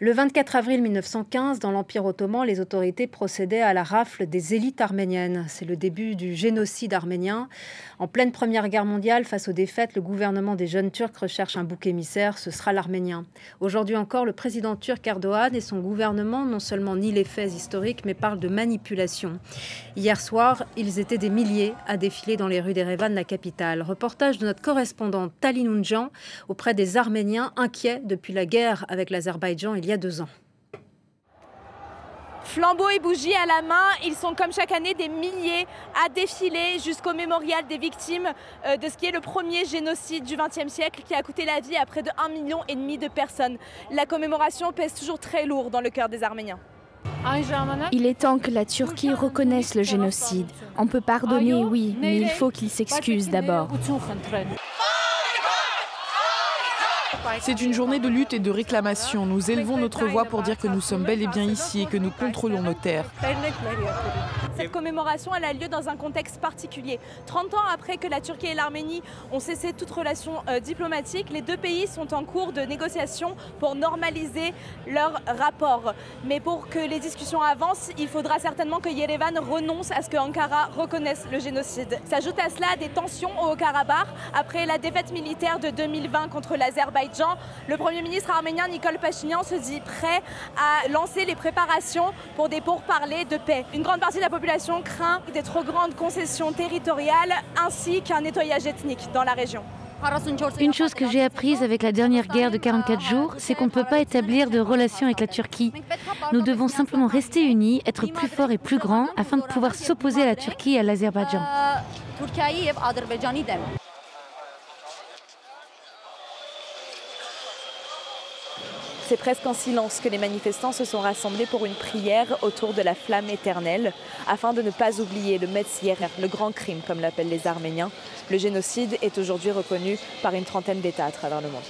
Le 24 avril 1915, dans l'Empire ottoman, les autorités procédaient à la rafle des élites arméniennes. C'est le début du génocide arménien. En pleine Première Guerre mondiale, face aux défaites, le gouvernement des jeunes Turcs recherche un bouc émissaire, ce sera l'Arménien. Aujourd'hui encore, le président turc Erdogan et son gouvernement non seulement nient les faits historiques, mais parlent de manipulation. Hier soir, ils étaient des milliers à défiler dans les rues d'Erevan, la capitale. Reportage de notre correspondante Tali Nounjan auprès des Arméniens inquiets depuis la guerre avec l'Azerbaïdjan il y a 2 ans. Flambeaux et bougies à la main, ils sont comme chaque année des milliers à défiler jusqu'au mémorial des victimes de ce qui est le premier génocide du XXe siècle qui a coûté la vie à près de 1,5 million de personnes. La commémoration pèse toujours très lourd dans le cœur des Arméniens. Il est temps que la Turquie reconnaisse le génocide. On peut pardonner, oui, mais il faut qu'il s'excuse d'abord. C'est une journée de lutte et de réclamation. Nous élevons notre voix pour dire que nous sommes bel et bien ici et que nous contrôlons nos terres. Cette commémoration elle a lieu dans un contexte particulier. 30 ans après que la Turquie et l'Arménie ont cessé toute relation diplomatique, les deux pays sont en cours de négociation pour normaliser leurs rapports. Mais pour que les discussions avancent, il faudra certainement que Yerevan renonce à ce que Ankara reconnaisse le génocide. S'ajoutent à cela des tensions au Haut-Karabakh après la défaite militaire de 2020 contre l'Azerbaïdjan. Le Premier ministre arménien Nikol Pachinian se dit prêt à lancer les préparations pour des pourparlers de paix. Une grande partie de la population craint des trop grandes concessions territoriales ainsi qu'un nettoyage ethnique dans la région. Une chose que j'ai apprise avec la dernière guerre de 44 jours, c'est qu'on ne peut pas établir de relations avec la Turquie. Nous devons simplement rester unis, être plus forts et plus grands afin de pouvoir s'opposer à la Turquie et à l'Azerbaïdjan. C'est presque en silence que les manifestants se sont rassemblés pour une prière autour de la flamme éternelle, afin de ne pas oublier le Metz Yerer, le grand crime comme l'appellent les Arméniens. Le génocide est aujourd'hui reconnu par une trentaine d'États à travers le monde.